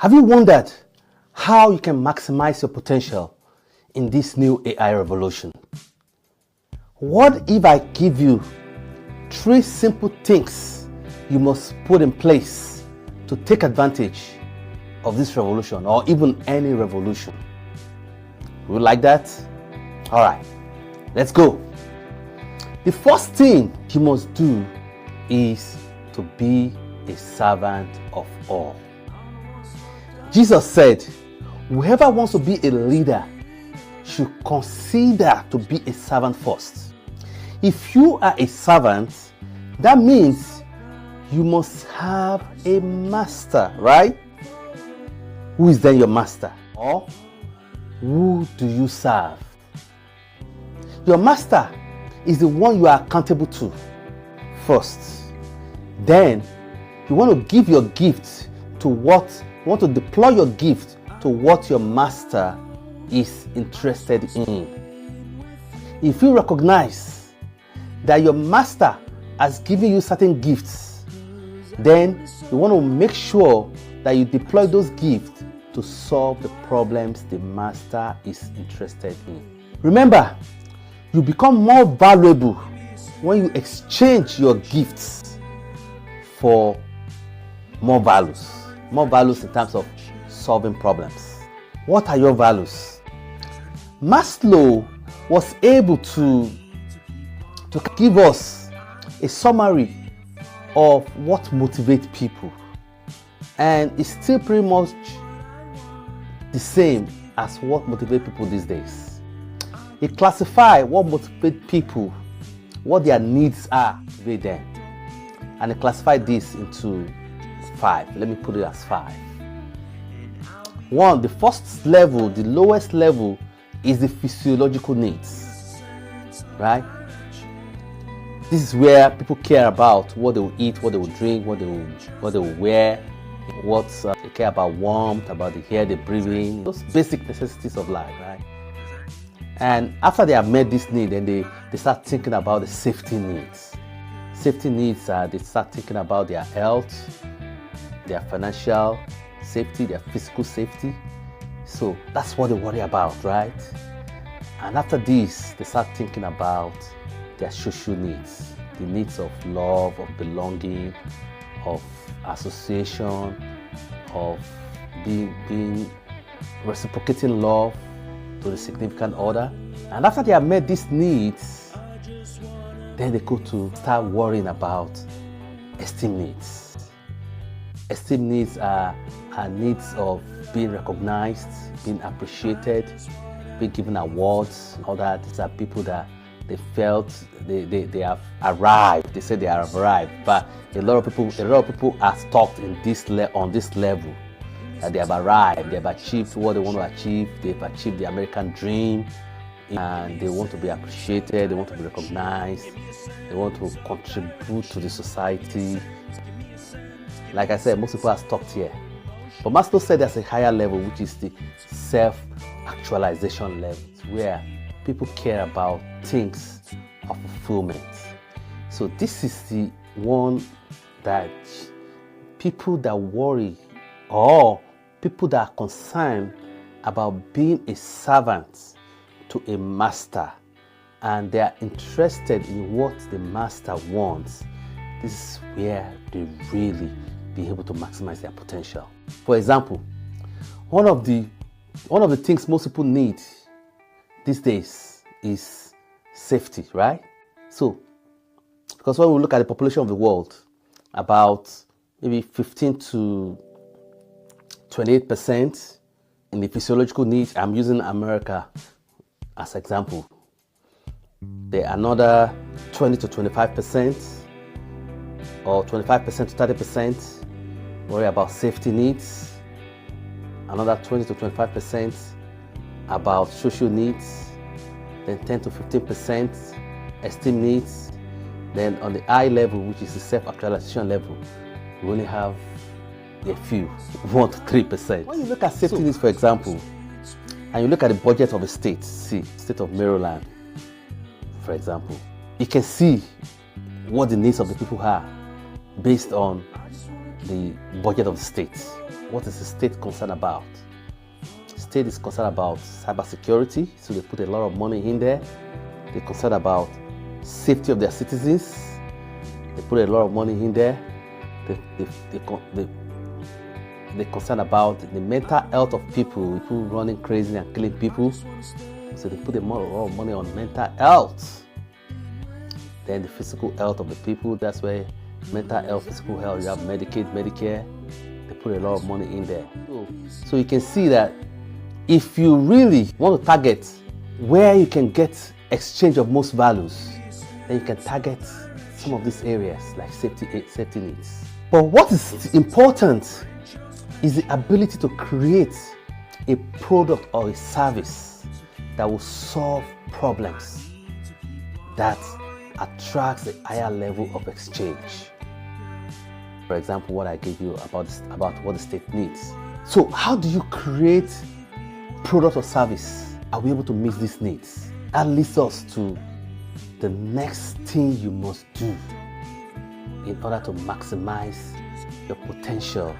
Have you wondered how you can maximize your potential in this new AI revolution? What if I give you 3 simple things you must put in place to take advantage of this revolution, or even any revolution? Would you like that? All right, let's go. The first thing you must do is to be a servant of all. Jesus said, whoever wants to be a leader should consider to be a servant first. If you are a servant, that means you must have a master, right? Who is then your master? Or who do you serve? Your master is the one you are accountable to first. Then you want to give your gift to you want to deploy your gift to what your master is interested in. If you recognize that your master has given you certain gifts, then you want to make sure that you deploy those gifts to solve the problems the master is interested in. Remember, you become more valuable when you exchange your gifts for more values in terms of solving problems. What are your values? Maslow was able to give us a summary of what motivates people, and it's still pretty much the same as what motivates people these days. He classified what motivates people, what their needs are with them, and he classified this into 5. Let me put it as 5. 1, the first level, the lowest level, is the physiological needs, right? This is where people care about what they will eat, what they will drink, what they will wear, they care about warmth, about the air they breathe in, those basic necessities of life, right? And after they have met this need, then they start thinking about the safety needs. Safety needs they start thinking about their health, their financial safety, their physical safety. So that's what they worry about, right? And after this, they start thinking about their social needs, the needs of love, of belonging, of association, of being reciprocating love to the significant other. And after they have met these needs, then they go to start worrying about esteem needs. Esteem needs are needs of being recognized, being appreciated, being given awards, and all that. These are people that they felt they have arrived. They say they have arrived, but a lot of people are stuck on this level. That they have arrived, they have achieved what they want to achieve, they've achieved the American dream, and they want to be appreciated, they want to be recognized, they want to contribute to the society. Like I said, most people are stuck here. But Maslow said there's a higher level, which is the self-actualization level, where people care about things of fulfillment. So this is the one that people that worry, or people that are concerned about being a servant to a master, and they are interested in what the master wants, this is where they really be able to maximize their potential. For example, one of the things most people need these days is safety, right? So, because when we look at the population of the world, about maybe 15 to 28% in the physiological needs. I'm using America as example. There are another 20 to 25% or 25% to 30% worry about safety needs. Another 20 to 25% about social needs. Then 10 to 15% esteem needs. Then on the I level, which is the self-actualization level, we only have a few, 1 to 3%. When you look at safety needs, for example, and you look at the budget of a state, state of Maryland, for example, you can see what the needs of the people are based on the budget of the state. what is the state concerned about? The state is concerned about cybersecurity, so they put a lot of money in there. They're concerned about safety of their citizens. They put a lot of money in there. They're concerned about the mental health of people running crazy and killing people. So they put a lot of money on mental health. Then the physical health of the people, that's where mental health, physical health, you have Medicaid, Medicare. They put a lot of money in there. So you can see that if you really want to target where you can get exchange of most values, then you can target some of these areas like safety needs. But what is important is the ability to create a product or a service that will solve problems that attracts a higher level of exchange. For example, what I gave you about what the state needs. So how do you create product or service? Are we able to meet these needs? That leads us to the next thing you must do in order to maximize your potential,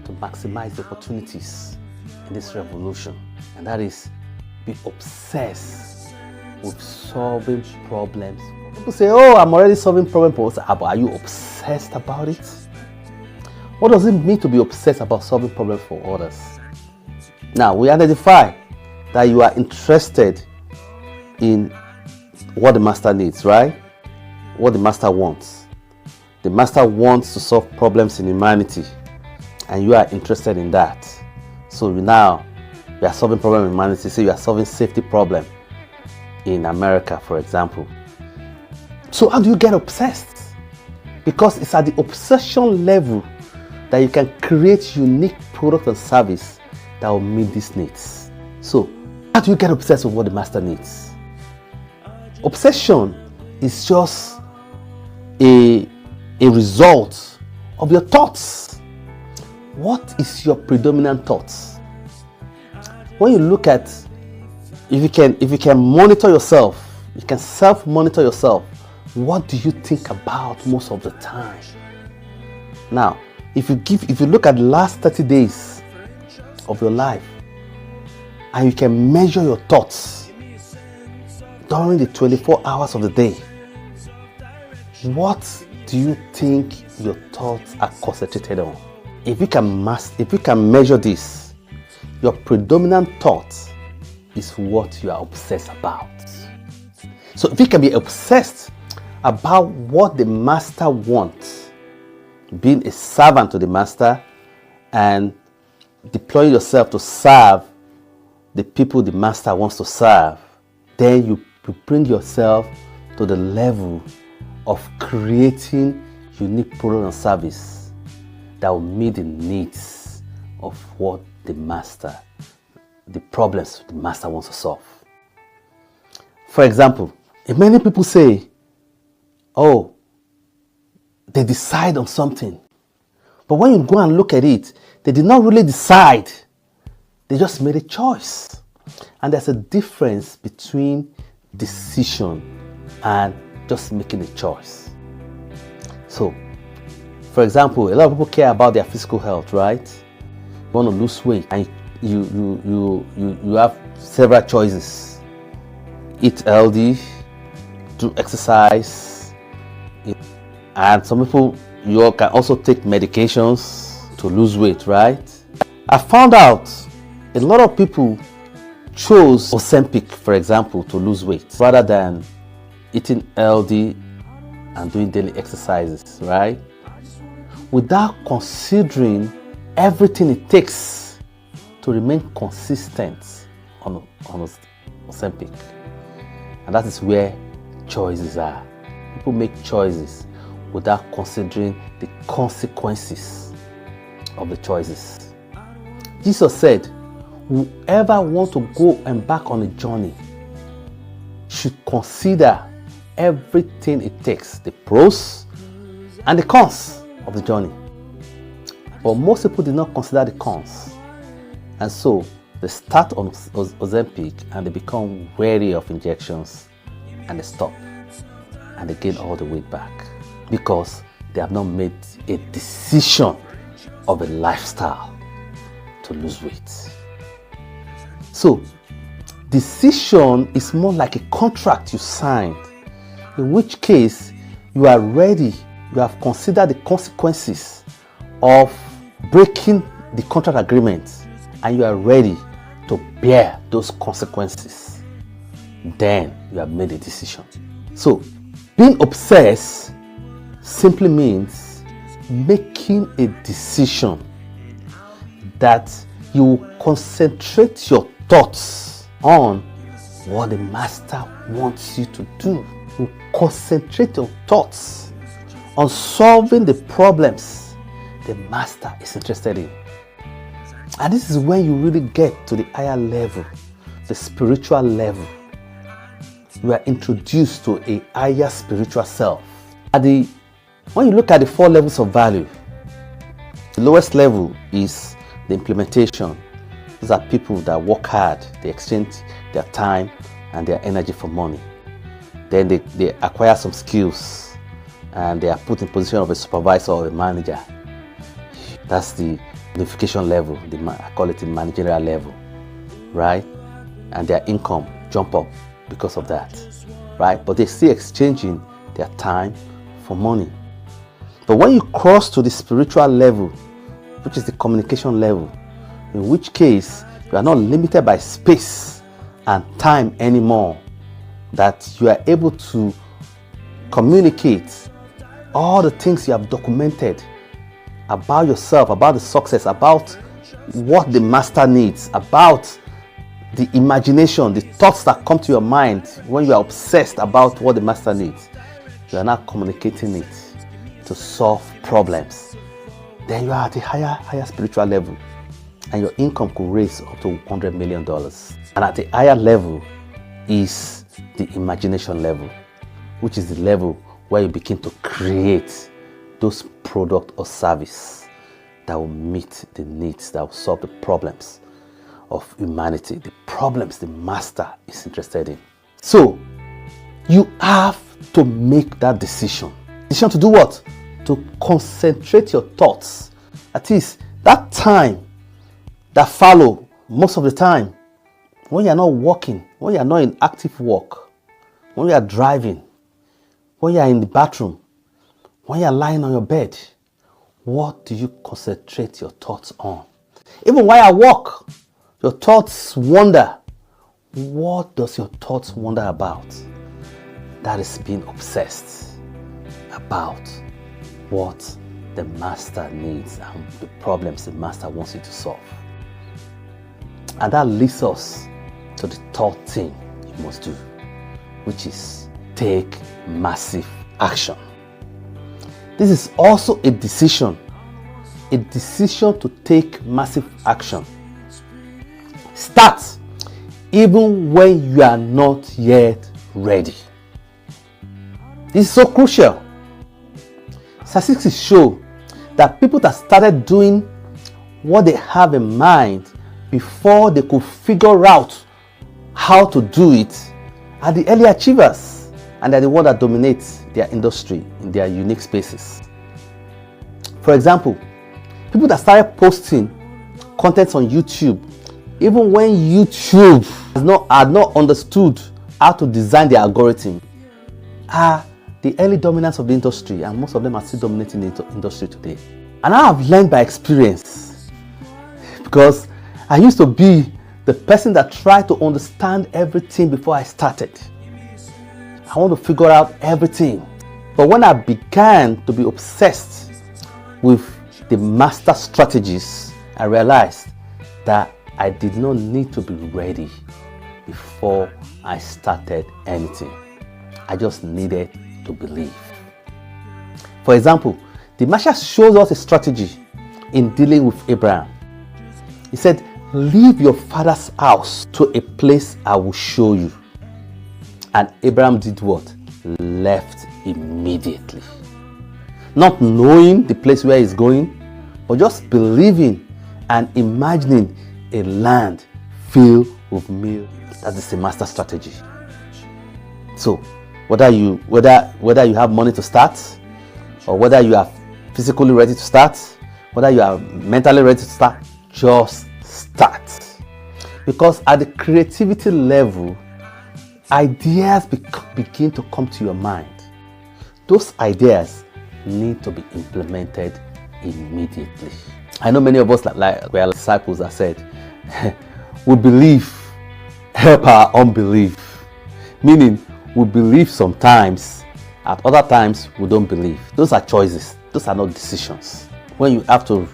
to maximize the opportunities in this revolution. And that is, be obsessed with solving problems. People say, oh, I'm already solving problems, but are you obsessed about it? What does it mean to be obsessed about solving problems for others? Now, we identify that you are interested in what the master needs, right? What the master wants. The master wants to solve problems in humanity, and you are interested in that. So now, you are solving problem in humanity. Say you are solving safety problem in America, for example. So how do you get obsessed? Because it's at the obsession level that you can create unique product and service that will meet these needs. So how do you get obsessed with what the master needs? Obsession is just a result of your thoughts. What is your predominant thoughts? When you look at, if you can monitor yourself, you can self-monitor yourself, what do you think about most of the time? Now, if you look at the last 30 days of your life, and you can measure your thoughts during the 24 hours of the day, what do you think your thoughts are concentrated on? If you can measure this, your predominant thought is what you are obsessed about. So if you can be obsessed about what the master wants, being a servant to the master and deploying yourself to serve the people the master wants to serve, then you bring yourself to the level of creating unique product and service that will meet the needs of what the problems the master wants to solve. For example, many people say, oh, they decide on something. But when you go and look at it, they did not really decide. They just made a choice. And there's a difference between decision and just making a choice. So, for example, a lot of people care about their physical health, right? You want to lose weight and you have several choices. Eat healthy, do exercise, and some people, you can also take medications to lose weight, right? I found out a lot of people chose Ozempic, for example, to lose weight rather than eating healthy and doing daily exercises, right? Without considering everything it takes to remain consistent on Ozempic. And that is where choices are. People make choices without considering the consequences of the choices. Jesus said, whoever wants to go embark on a journey should consider everything it takes, the pros and the cons of the journey. But most people did not consider the cons. And so they start on Ozempic and they become wary of injections and they stop and they gain all the weight back because they have not made a decision of a lifestyle. to lose weight. So, decision is more like a contract you signed, in which case you are ready, you have considered the consequences of breaking the contract agreement, and you are ready to bear those consequences. Then you have made a decision. So, being obsessed simply means making a decision that you concentrate your thoughts on what the master wants you to do. You concentrate your thoughts on solving the problems the master is interested in. And this is when you really get to the higher level, the spiritual level. You are introduced to a higher spiritual self. When you look at the 4 levels of value, the lowest level is the implementation. These are people that work hard, they exchange their time and their energy for money. Then they acquire some skills and they are put in position of a supervisor or a manager. That's the unification level, I call it the managerial level, right? And their income jump up because of that, right? But they're still exchanging their time for money. But when you cross to the spiritual level, which is the communication level, in which case you are not limited by space and time anymore, that you are able to communicate all the things you have documented about yourself, about the success, about what the master needs, about the imagination, the thoughts that come to your mind when you are obsessed about what the master needs. You are now communicating it to solve problems. Then you are at a higher spiritual level, and your income could raise up to $100 million. And at the higher level is the imagination level, which is the level where you begin to create those product or service that will meet the needs, that will solve the problems of humanity, the problems the master is interested in. So you have to make that decision. Decision to do what? To concentrate your thoughts. That is, that time that follow most of the time, when you are not working, when you are not in active work, when you are driving, when you are in the bathroom, when you are lying on your bed, what do you concentrate your thoughts on? Even while I walk, your thoughts wander. What does your thoughts wander about? That is being obsessed about what the master needs and the problems the master wants you to solve. And that leads us to the third thing you must do, which is take massive action. This is also a decision to take massive action. Start even when you are not yet ready. This is so crucial. Statistics show that people that started doing what they have in mind before they could figure out how to do it are the early achievers, and they're the ones that dominate their industry in their unique spaces. For example, people that started posting content on YouTube, even when YouTube had not understood how to design the algorithm, are the early dominants of the industry, and most of them are still dominating the industry today. And I have learned by experience, because I used to be the person that tried to understand everything before I started. I want to figure out everything. But when I began to be obsessed with the master strategies, I realized that I did not need to be ready before I started anything. I just needed to believe. For example, the master shows us a strategy in dealing with Abraham. He said, "Leave your father's house to a place I will show you." And Abraham did what? Left immediately. Not knowing the place where he's going, but just believing and imagining a land filled with milk. That is the master strategy. So whether you have money to start, or whether you are physically ready to start, whether you are mentally ready to start, just start. Because at the creativity level, ideas begin to come to your mind. Those ideas need to be implemented immediately. I know many of us, like we are disciples, that said, we believe, help our unbelief. Meaning, we believe sometimes, at other times we don't believe. Those are choices. Those are not decisions. When you have to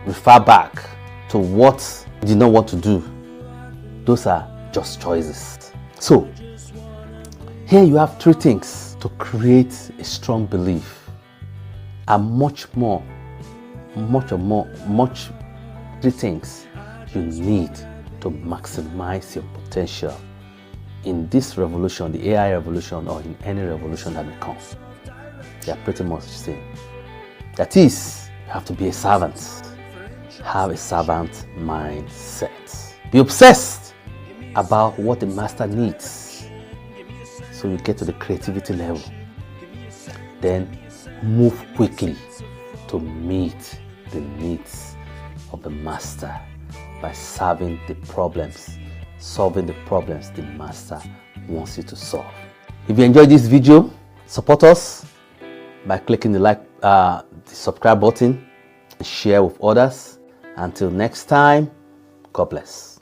refer back to what you did not want to do, those are just choices. So, here you have three things to create a strong belief, and much three things you need to maximize your potential in this revolution, the AI revolution, or in any revolution that may come. They are pretty much the same. That is, you have to be a servant. Have a servant mindset. Be obsessed about what the master needs, so you get to the creativity level. Then move quickly to meet the needs of the master by solving the problems the master wants you to solve. If you enjoyed this video, support us by clicking the subscribe button and share with others. Until next time, God bless.